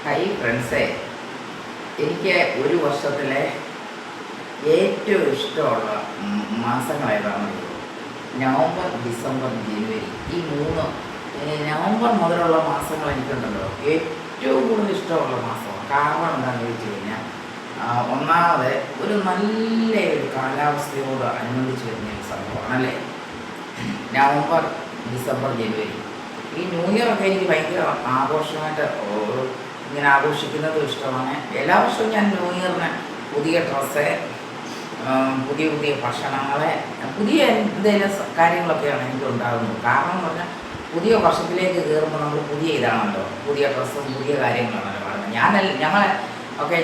High ഫ്രണ്ട്സേ, എനിക്ക് ഒരു വർഷത്തിലെ ഏറ്റവും ഇഷ്ടമുള്ള മാസങ്ങൾ ഏതാണെന്ന് നവംബർ, ഡിസംബർ, ജനുവരി. ഈ മൂന്ന് നവംബർ മുതലുള്ള മാസങ്ങൾ എനിക്കുണ്ടല്ലോ ഏറ്റവും കൂടുതൽ ഇഷ്ടമുള്ള മാസമാണ്. കാരണം എന്താണെന്ന് ചോദിച്ചു കഴിഞ്ഞാൽ, ഒന്നാമത് ഒരു നല്ല ഒരു കാലാവസ്ഥയോട് അനുബന്ധിച്ച് വരുന്ന ഒരു സംഭവമാണല്ലേ നവംബർ, ഡിസംബർ, ജനുവരി. ഈ ന്യൂ ഇയർ ഒക്കെ എനിക്ക് ഭയങ്കര ആഘോഷമായിട്ട് ഇങ്ങനെ ആഘോഷിക്കുന്നതും ഇഷ്ടമാണ്. എല്ലാ വർഷവും ഞാൻ ന്യൂ ഇയറിന് പുതിയ ഡ്രസ്സ്, പുതിയ പുതിയ ഭക്ഷണങ്ങൾ, പുതിയ എന്തെങ്കിലും കാര്യങ്ങളൊക്കെയാണ് എനിക്ക് ഉണ്ടാകുന്നത്. കാരണം എന്ന് പറഞ്ഞാൽ പുതിയ വർഷത്തിലേക്ക് കയറുമ്പോൾ നമ്മൾ പുതിയ ഇതാണല്ലോ, പുതിയ ഡ്രസ്സും പുതിയ കാര്യങ്ങളാണല്ലോ കാണുന്നത്.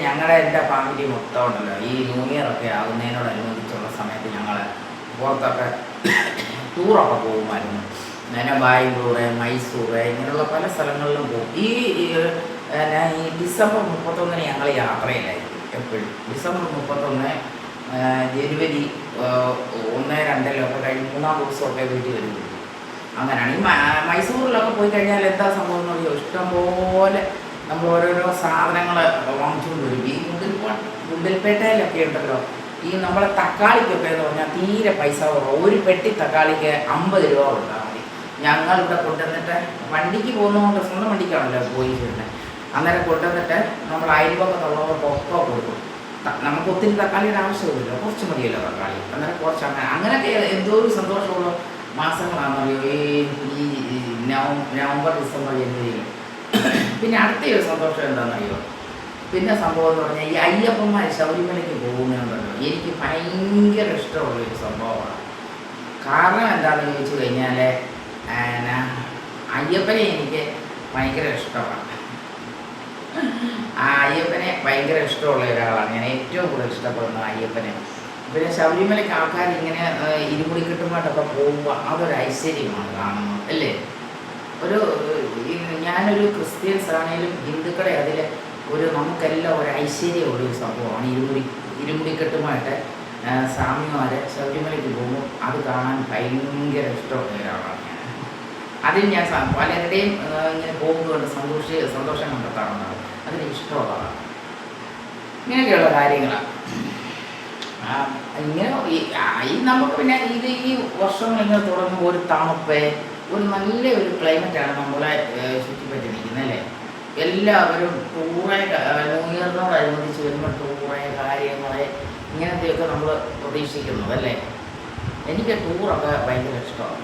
ഞങ്ങളുടെ എൻ്റെ ഫാമിലി മൊത്തം ഉണ്ടല്ലോ ഈ ന്യൂ ഇയർ ഒക്കെ ആകുന്നതിനോടനുബന്ധിച്ചുള്ള സമയത്ത് ഞങ്ങൾ പുറത്തൊക്കെ ടൂറൊക്കെ പോകുമായിരുന്നു. അങ്ങനെ ബാംഗ്ലൂർ, മൈസൂർ ഇങ്ങനെയുള്ള പല സ്ഥലങ്ങളിലും പോകും. ഈ ഡിസംബർ 31 ഞങ്ങൾ യാത്രയിലായിരിക്കും എപ്പോഴും. ഡിസംബർ 31, ജനുവരി 1, 2 കഴിഞ്ഞ് 3-ാം ദിവസമൊക്കെ വീട്ടിൽ വരുള്ളൂ. അങ്ങനെയാണ്. ഈ മൈസൂരിലൊക്കെ പോയി കഴിഞ്ഞാൽ എന്താ സംഭവം എന്ന് പറയുമോ, ഇഷ്ടംപോലെ നമ്മൾ ഓരോരോ സാധനങ്ങൾ വാങ്ങിച്ചുകൊണ്ട് വരും. ഈ ഗുണ്ടൽപേട്ടയിലൊക്കെ ഉണ്ടല്ലോ ഈ നമ്മളെ തക്കാളിക്കൊക്കെ എന്ന് പറഞ്ഞാൽ തീരെ പൈസ കുറവ്. ഒരു പെട്ടി തക്കാളിക്ക് 50 രൂപ കൊടുത്താൽ മതി. ഞങ്ങളിവിടെ കൊണ്ടുവന്നിട്ട് വണ്ടിക്ക് പോകുന്നതുകൊണ്ട്, സ്വന്തം വണ്ടിക്കാണല്ലോ പോയി വരുന്നത്, അന്നേരം കൊണ്ടുവന്നിട്ട് നമ്മൾ അയൽവക്കത്തുള്ളവർക്കൊക്കെ കൊടുക്കും. നമുക്ക് ഒത്തിരി തക്കാളിയുടെ ആവശ്യമില്ല, കുറച്ച് മതിയല്ലോ തക്കാളി. അന്നേരം കുറച്ച് അങ്ങനെയൊക്കെ എന്തോ ഒരു സന്തോഷമുള്ള മാസങ്ങളാണെന്നറിയോ ഈ നവംബർ, ഡിസംബർ, ജനുവരിയിൽ. പിന്നെ അടുത്തൊരു സന്തോഷം എന്താണെന്നറിയോ, പിന്നെ സംഭവം എന്ന് പറഞ്ഞാൽ ഈ അയ്യപ്പന്മാർ ശബരിമലയ്ക്ക് പോകുന്നതുണ്ടല്ലോ എനിക്ക് ഭയങ്കര ഇഷ്ടമുള്ളൊരു സംഭവമാണ്. കാരണം എന്താണെന്ന് ചോദിച്ചു കഴിഞ്ഞാൽ, അയ്യപ്പനെ എനിക്ക് ഭയങ്കര ഇഷ്ടമാണ്. ആ അയ്യപ്പനെ ഭയങ്കര ഇഷ്ടമുള്ള ഒരാളാണ് ഞാൻ. ഏറ്റവും കൂടുതൽ ഇഷ്ടപ്പെടുന്ന അയ്യപ്പനെ. പിന്നെ ശബരിമലയ്ക്ക് ആൾക്കാർ ഇങ്ങനെ ഇരുമുടിക്കെട്ടുമായിട്ടൊക്കെ പോകുമ്പോൾ അതൊരു ഐശ്വര്യമാണ് കാണുന്നത് അല്ലേ. ഞാനൊരു ക്രിസ്ത്യൻസ് ആണെങ്കിലും ഹിന്ദുക്കളെ അതിൽ നമുക്കെല്ലാം ഒരു ഐശ്വര്യമുള്ളൊരു സംഭവമാണ് ഇരുമുടിക്കെട്ടുമായിട്ട് സ്വാമിമാർ ശബരിമലയ്ക്ക് പോകുമ്പോൾ അത് കാണാൻ ഭയങ്കര ഇഷ്ടമുള്ള ഒരാളാണ് ഞാൻ. അതിൽ ഞാൻ പലരുടെയും ഇങ്ങനെ പോകുന്നതുകൊണ്ട് സന്തോഷം കണ്ടെത്താറുണ്ടാകും. അതിന് ഇഷ്ടമുള്ളതാണ്. ഇങ്ങനെയൊക്കെയുള്ള കാര്യങ്ങളാണ്. ഇങ്ങനെ നമുക്ക് പിന്നെ ഈ വർഷങ്ങൾ ഇങ്ങനെ തുടങ്ങുമ്പോൾ ഒരു തണുപ്പ്, ഒരു നല്ല ഒരു ക്ലൈമറ്റാണ് നമ്മളെ ചുറ്റിപ്പറ്റി നിൽക്കുന്നത് അല്ലേ. എല്ലാവരും ടൂറെ, ന്യൂ ഇയറിനോടനുബന്ധിച്ച് വരുമ്പോൾ ടൂറെ കാര്യങ്ങളെ ഇങ്ങനത്തെയൊക്കെ നമ്മൾ പ്രതീക്ഷിക്കുന്നത് അല്ലേ. എനിക്ക് ടൂറൊക്കെ ഭയങ്കര ഇഷ്ടമാണ്.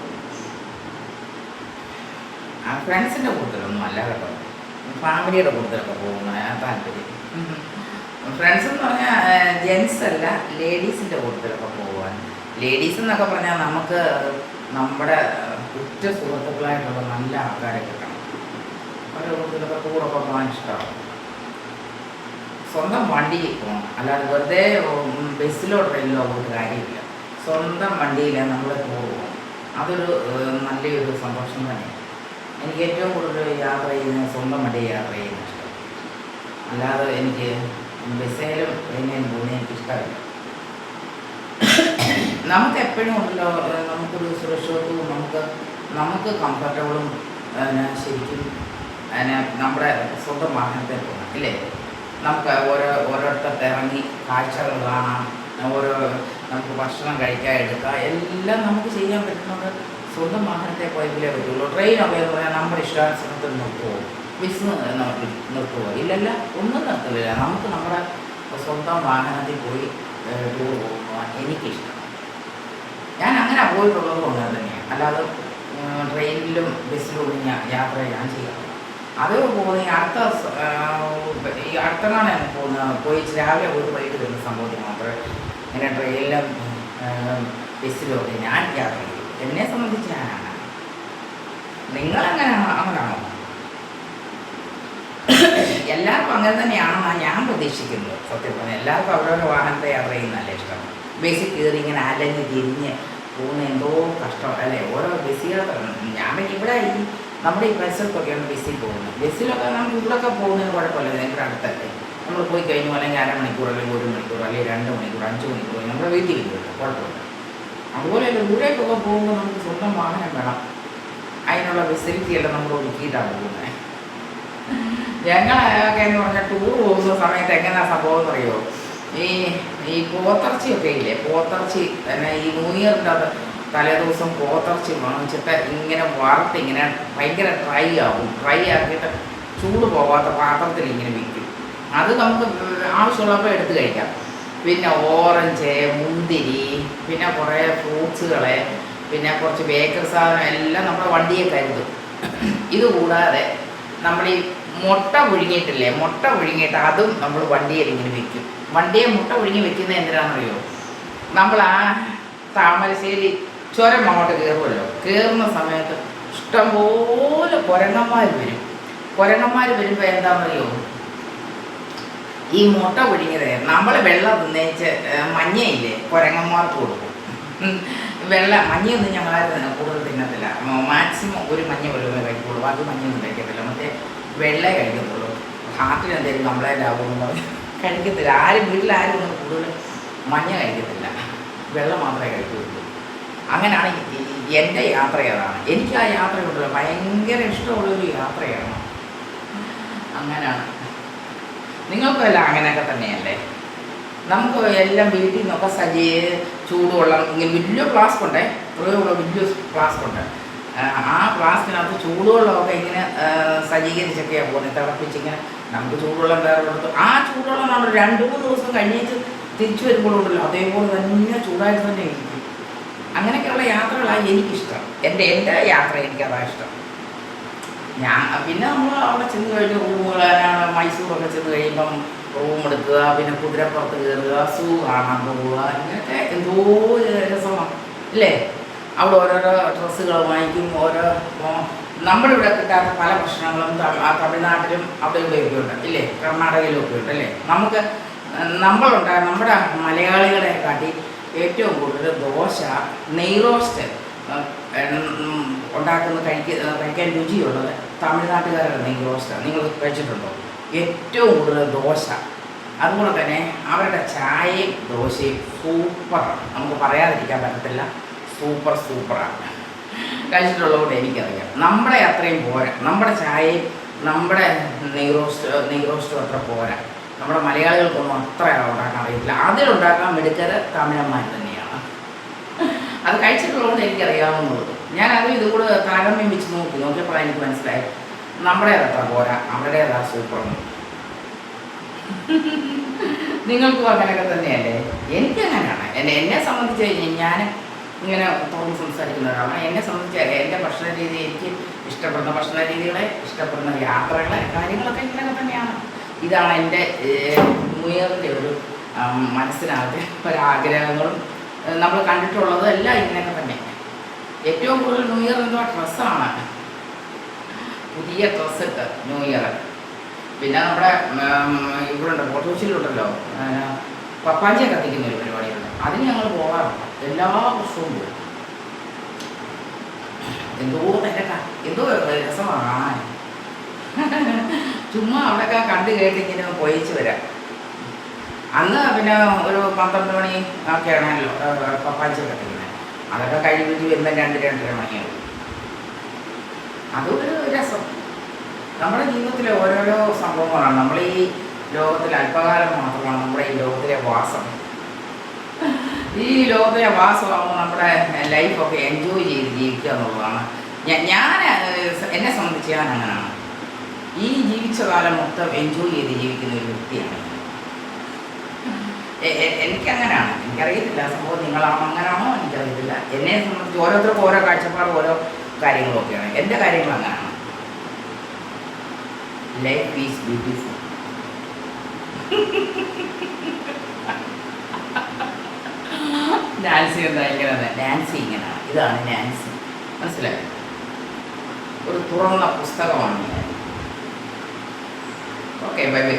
ഫ്രണ്ട്സിൻ്റെ കൂട്ടത്തിലൊന്നും അല്ല കേട്ടോ, ഫാമിലിയുടെ കൂട്ടത്തിലൊക്കെ പോകുന്ന താല്പര്യം. ഫ്രണ്ട്സ് എന്ന് പറഞ്ഞാൽ ജെൻസ് അല്ല, ലേഡീസിൻ്റെ കൂട്ടത്തിലൊക്കെ പോകുവാൻ. ലേഡീസ് എന്നൊക്കെ പറഞ്ഞാൽ നമുക്ക് നമ്മുടെ ഉറ്റ സുഹൃത്തുക്കളായിട്ടുള്ള നല്ല ആൾക്കാരെ കിട്ടണം. അവരുടെ കൂട്ടത്തിലൊക്കെ ടൂറൊക്കെ പോകാൻ ഇഷ്ടമാണ്. സ്വന്തം വണ്ടി പോകണം, അല്ലാതെ വെറുതെ ബസ്സിലോ ട്രെയിനിലോ പോയിട്ട് കാര്യമില്ല. സ്വന്തം വണ്ടിയിൽ നമ്മൾ ടൂർ പോകണം. അതൊരു നല്ലൊരു സന്തോഷം തന്നെയാണ്. എനിക്ക് ഏറ്റവും കൂടുതൽ യാത്ര ചെയ്യുന്ന സ്വന്തം വണ്ടി യാത്ര ചെയ്യുന്ന ഇഷ്ടം. അല്ലാതെ എനിക്ക് ബസ്സിലും ട്രെയിനിലും പോകുന്നത് എനിക്കിഷ്ടമില്ല. നമുക്ക് എപ്പോഴും ഉണ്ടല്ലോ നമുക്കൊരു സുരക്ഷിതത്വവും നമുക്ക് കംഫർട്ടബിളും ശരിക്കും നമ്മുടെ സ്വന്തം വാഹനത്തിൽ പോകണം ഇല്ലേ. നമുക്ക് ഓരോരുത്തർക്ക് ഇറങ്ങി കാഴ്ചകൾ കാണാം, നമുക്ക് ഭക്ഷണം കഴിക്കാൻ എടുക്കാം, എല്ലാം നമുക്ക് ചെയ്യാൻ പറ്റുന്നത് സ്വന്തം വാഹനത്തെ പോയെങ്കിലേ പറ്റുള്ളൂ. ട്രെയിനൊക്കെ എന്ന് പറഞ്ഞാൽ നമ്മുടെ ഇഷ്ടാനുസരണത്തിൽ നിർത്തുമോ, ബസ് നമുക്ക് നിർത്തുമോ? ഇല്ലല്ല, ഒന്നും നിർത്തില്ല. നമുക്ക് നമ്മുടെ സ്വന്തം വാഹനത്തിൽ പോയി ടൂർ പോകുമ്പോൾ എനിക്കിഷ്ടം. ഞാൻ അങ്ങനെ പോയിട്ടുള്ളത് കൊണ്ട് തന്നെയാണ്. അല്ലാതെ ട്രെയിനിലും ബസ്സിലും യാത്ര ഞാൻ ചെയ്യാറില്ല. അത് പോകുന്ന ഈ അടുത്തനാണ് പോയി രാവിലെ പോയിട്ട് വരുന്ന സംഭവത്തിൽ മാത്രമേ ഇങ്ങനെ ട്രെയിനിലും ബസ്സിലും ഒക്കെ ഞാൻ യാത്ര ചെയ്യും. എന്നെ സംബന്ധിച്ച് ഞാനാണ്. അങ്ങനെയാണോ? എല്ലാവർക്കും അങ്ങനെ തന്നെയാണെന്നാണ് ഞാൻ പ്രതീക്ഷിക്കുന്നത്. സത്യം പറഞ്ഞാൽ എല്ലാവർക്കും അവരവരുടെ വാഹനത്തെ യാത്ര ചെയ്യുന്നതല്ലേ ഇഷ്ടം. ബസ്സിൽ കയറി ഇങ്ങനെ അലഞ്ഞ് തിരിഞ്ഞ് പോകുന്ന എന്തോ കഷ്ടം അല്ലേ. ഓരോ ബസ്സിലൊക്കെ ഞാൻ ഇവിടെ നമ്മുടെ ഈ പരിസരത്തൊക്കെയാണ് ബസ്സിൽ പോകുന്നത്. ബസ്സിലൊക്കെ നമുക്ക് ഇവിടെയൊക്കെ പോകുന്നതിന് കുഴപ്പമില്ല, ഞങ്ങളുടെ അടുത്തല്ലേ. നമ്മൾ പോയി കഴിഞ്ഞു അല്ലെങ്കിൽ 1/2 മണിക്കൂർ അല്ലെങ്കിൽ 1 മണിക്കൂർ അല്ലെങ്കിൽ 2 മണിക്കൂർ 5 മണിക്കൂർ നമ്മുടെ വീട്ടിൽ കിട്ടുമല്ലോ, കുഴപ്പമില്ല. അതുപോലെ ദൂരേക്കൊക്കെ പോകുമ്പോൾ നമുക്ക് സ്വന്തം വാഹനം വേണം. അതിനുള്ള ഫെസിലിറ്റി എല്ലാം നമ്മൾ ഒരുക്കിയിട്ടാണ് പോകുന്നത്. ഞങ്ങളൊക്കെ എന്ന് പറഞ്ഞാൽ ടൂർ പോകുന്ന സമയത്ത് എങ്ങനെയാ സംഭവം എന്ന് അറിയോ, ഈ ഈ പോത്തിറച്ചിയൊക്കെ ഇല്ലേ, പോത്തിറച്ചി തന്നെ ഈ ന്യൂ ഇയറിൻ്റെ അത് തലേദിവസം പോത്തിറച്ചി വാങ്ങിച്ചിട്ട് ഇങ്ങനെ വറുത്ത് ഇങ്ങനെ ഭയങ്കര ഡ്രൈ ആവും. ഡ്രൈ ആക്കിയിട്ട് ചൂട് പോകാത്ത പാത്രത്തിൽ ഇങ്ങനെ വിൽക്കും. അത് നമുക്ക് ആവശ്യമുള്ളപ്പോൾ എടുത്ത് കഴിക്കാം. പിന്നെ ഓറഞ്ച്, മുന്തിരി, പിന്നെ കുറേ ഫ്രൂട്ട്സുകളെ, പിന്നെ കുറച്ച് ബേക്കറി സാധനം എല്ലാം നമ്മുടെ വണ്ടിയെ കരുതും. ഇതുകൂടാതെ നമ്മൾ ഈ മുട്ട പുഴുങ്ങിയിട്ടില്ലേ, മുട്ട പുഴുങ്ങിയിട്ട് അതും നമ്മൾ വണ്ടിയിൽ ഇങ്ങനെ വെക്കും. വണ്ടിയെ മുട്ട പുഴുങ്ങി വെക്കുന്നത് എന്തിനാണെന്നറിയോ, നമ്മൾ ആ താമരശ്ശേരി ചുരം അങ്ങോട്ട് കയറുമല്ലോ, കയറുന്ന സമയത്ത് ഇഷ്ടംപോലെ കുരങ്ങന്മാർ വരും. കുരങ്ങന്മാർ വരുമ്പോൾ എന്താണെന്നറിയോ, ഈ മുട്ട പുഴുങ്ങിയത് നമ്മൾ വെള്ളം തിന്നേച്ച് മഞ്ഞയില്ലേ കുരങ്ങന്മാർക്ക് കൊടുക്കും. മഞ്ഞയൊന്നും ഞങ്ങളാരും കൂടുതൽ തിന്നത്തില്ല. മാക്സിമം ഒരു മഞ്ഞ വെള്ളമേ കഴിക്കുള്ളൂ, ബാക്കി മഞ്ഞയൊന്നും കഴിക്കത്തില്ല. മറ്റേ വെള്ളേ കഴിക്കത്തുള്ളൂ. ഹാർട്ടിന് എന്തെങ്കിലും കംപ്ലൈൻ്റ് ആകുമെന്ന് പറഞ്ഞ് കഴിക്കത്തില്ല. ആരും വീട്ടിലാരും ഒന്നും കൂടുതൽ മഞ്ഞ കഴിക്കത്തില്ല, വെള്ളം മാത്രമേ കഴിക്കുകയുള്ളൂ. അങ്ങനെയാണ് എൻ്റെ യാത്ര. അതാണ് എനിക്ക് ആ യാത്രയുണ്ടല്ലോ ഭയങ്കര ഇഷ്ടമുള്ളൊരു യാത്രയാണ്. അങ്ങനെയാണ്. നിങ്ങൾക്കും എല്ലാം അങ്ങനെയൊക്കെ തന്നെയല്ലേ? നമുക്ക് എല്ലാം വീട്ടിൽ നിന്നൊക്കെ ചൂടുവെള്ളം ഇങ്ങനെ വലിയ ഫ്ലാസ്ക് ഉണ്ടേ, കുറേയുള്ള വലിയ ഫ്ലാസ്ക് ഉണ്ട്. ആ ഫ്ലാസ്കിനകത്ത് ചൂടുവെള്ളമൊക്കെ ഇങ്ങനെ സജ്ജീകരിച്ചൊക്കെയാണ് പോകുന്നത്, തിളപ്പിച്ചിങ്ങനെ. നമുക്ക് ചൂടുവെള്ളം വേറെ കൊടുത്തു, ആ ചൂടുവെള്ളം നമ്മൾ 2-3 ദിവസം കഴിഞ്ഞേച്ച് തിരിച്ചു വരുമ്പോഴുണ്ടല്ലോ അതേപോലെ തന്നെ ചൂടായിട്ട് തന്നെ ഇരിക്കും. അങ്ങനെയൊക്കെയുള്ള യാത്രകളാണ് എനിക്കിഷ്ടം. എൻ്റെ യാത്ര എനിക്കതാ ഇഷ്ടം. പിന്നെ നമ്മൾ അവിടെ ചെന്ന് കഴിഞ്ഞ് റൂമുകളാണ്. മൈസൂറൊക്കെ ചെന്ന് കഴിയുമ്പം റൂം എടുക്കുക, പിന്നെ കുതിരപ്പുറത്ത് കയറുക, സൂ കാണാൻ പോവുക, ഇങ്ങനെയൊക്കെ എന്തോ രസമാണ് അല്ലേ? അവിടെ ഓരോരോ ഡ്രസ്സുകൾ വാങ്ങിക്കും. നമ്മുടെ ഇവിടെ കിട്ടാത്ത പല ഭക്ഷണങ്ങളും തമിഴ്നാട്ടിലും അവിടെ ഇവിടെയൊക്കെ ഉണ്ട് ഇല്ലേ, കർണാടകയിലും ഒക്കെ ഉണ്ട് അല്ലേ? നമ്മുടെ മലയാളികളെ കാട്ടി ഏറ്റവും കൂടുതൽ ദോശ, നെയ് റോസ്റ്റ് കഴിക്കാൻ രുചിയുള്ളത് തമിഴ്നാട്ടുകാരുടെ നെയ് റോസ്റ്റാണ്. നിങ്ങൾ കഴിച്ചിട്ടുണ്ടോ? ഏറ്റവും കൂടുതൽ ദോശ. അതുപോലെ തന്നെ അവരുടെ ചായയും ദോശയും സൂപ്പറാണ്, നമുക്ക് പറയാതിരിക്കാൻ പറ്റത്തില്ല. സൂപ്പറാണ്. കഴിച്ചിട്ടുള്ളതുകൊണ്ട് എനിക്കറിയാം. നമ്മുടെ അത്രയും പോരാ, നമ്മുടെ ചായയും നമ്മുടെ നെയ് റോസ്റ്റും അത്ര പോരാ. നമ്മുടെ മലയാളികൾക്കൊന്നും അത്ര ഉണ്ടാക്കാൻ അറിയില്ല. അതിലുണ്ടാക്കാൻ മിടുക്കര് തമിഴന്മാർ തന്നെയാണ്. അത് കഴിച്ചിട്ടുള്ളതുകൊണ്ട് എനിക്കറിയാവുന്നുള്ളൂ. ഞാൻ ഇത് കൂടെ താരതമ്യം വെച്ച് നോക്കിയപ്പോൾ എനിക്ക് മനസ്സിലായി നമ്മുടേതത്ര പോരാ, അവരുടേതാ സൂപ്പറൊന്നും. നിങ്ങൾക്കും അങ്ങനെയൊക്കെ തന്നെയല്ലേ? എനിക്കങ്ങനെയാണ്. എന്നെ സംബന്ധിച്ച് ഞാൻ ഇങ്ങനെ തുറന്ന് സംസാരിക്കുന്ന ഒരാളാണ്. എന്നെ സംബന്ധിച്ച് എൻ്റെ ഭക്ഷണ രീതി, എനിക്ക് ഇഷ്ടപ്പെടുന്ന ഭക്ഷണ രീതികളെ, ഇഷ്ടപ്പെടുന്ന യാത്രകളെ, കാര്യങ്ങളൊക്കെ ഇങ്ങനെയൊക്കെ തന്നെയാണ്. ഇതാണ് എൻ്റെ ന്യൂ ഇയറിൻ്റെ ഒരു മനസ്സിനകത്ത് ഒരാഗ്രഹങ്ങളും നമ്മൾ കണ്ടിട്ടുള്ളത് എല്ലാം ഇങ്ങനെയൊക്കെ തന്നെ. ഏറ്റവും കൂടുതൽ ന്യൂ ഇയർ എന്തുവാ, ഡ്രസ്സാണ്. പുതിയ ഡ്രസ്സ് ഇട്ട് ന്യൂ ഇയർ. പിന്നെ നമ്മുടെ ഇവിടെ ഉണ്ട്, ഫോട്ടോസിലുണ്ടല്ലോ പപ്പാഞ്ചിയെ കത്തിക്കുന്ന ഒരു പരിപാടിയുണ്ട്. അതിന് ഞങ്ങൾ പോകാറുണ്ട്, എല്ലാ വർഷവും പോകും. എന്തോ രസമാണ്. ചുമ്മാ അവിടെയൊക്കെ കണ്ടു കേട്ടിങ്ങനെ പോയിച്ച് വരാം. അന്ന് പിന്നെ ഒരു 12 മണി ഒക്കെ ആണല്ലോ പപ്പാഞ്ചിയെ കത്തിക്കുന്നത്. അതൊക്കെ കഴിഞ്ഞിട്ട് വരുമ്പോൾ 2-2:30 മണിയാവും. അതൊരു രസം. നമ്മുടെ ജീവിതത്തിലെ ഓരോരോ സംഭവങ്ങളാണ്. നമ്മൾ ഈ ലോകത്തിൽ അല്പകാലം മാത്രമാണ് നമ്മുടെ ഈ ലോകത്തിലെ വാസം. ഈ ലോകത്തിലെ വാസമാകുമ്പോൾ നമ്മുടെ ലൈഫൊക്കെ എൻജോയ് ചെയ്ത് ജീവിക്കുക എന്നുള്ളതാണ്. ഞാൻ എന്നെ സംബന്ധിച്ച് ഞാൻ അങ്ങനെയാണ്. ഈ ജീവിച്ച കാലം മൊത്തം എൻജോയ് ചെയ്ത് ജീവിക്കുന്ന ഒരു വ്യക്തിയാണ്. എനിക്കങ്ങനെയാണ്. എനിക്കറിയത്തില്ല സംഭവം നിങ്ങളാണോ അങ്ങനെയാണോ എനിക്കറിയത്തില്ല. എന്നെ സംബന്ധിച്ച് ഓരോരുത്തർക്കും ഓരോ കാഴ്ചപ്പാടും ഓരോ കാര്യങ്ങളൊക്കെയാണ്. എൻ്റെ കാര്യങ്ങൾ അങ്ങനെയാണ്. Life is beautiful. നാൻസി എന്താ ഇങ്ങനെ? നാൻസി ഇങ്ങനെയാണ്. ഇതാണ് നാൻസി. മനസ്സിലായോ? ഒരു തുറന്ന പുസ്തകമാണ് ഞാൻ. Okay, bye bye.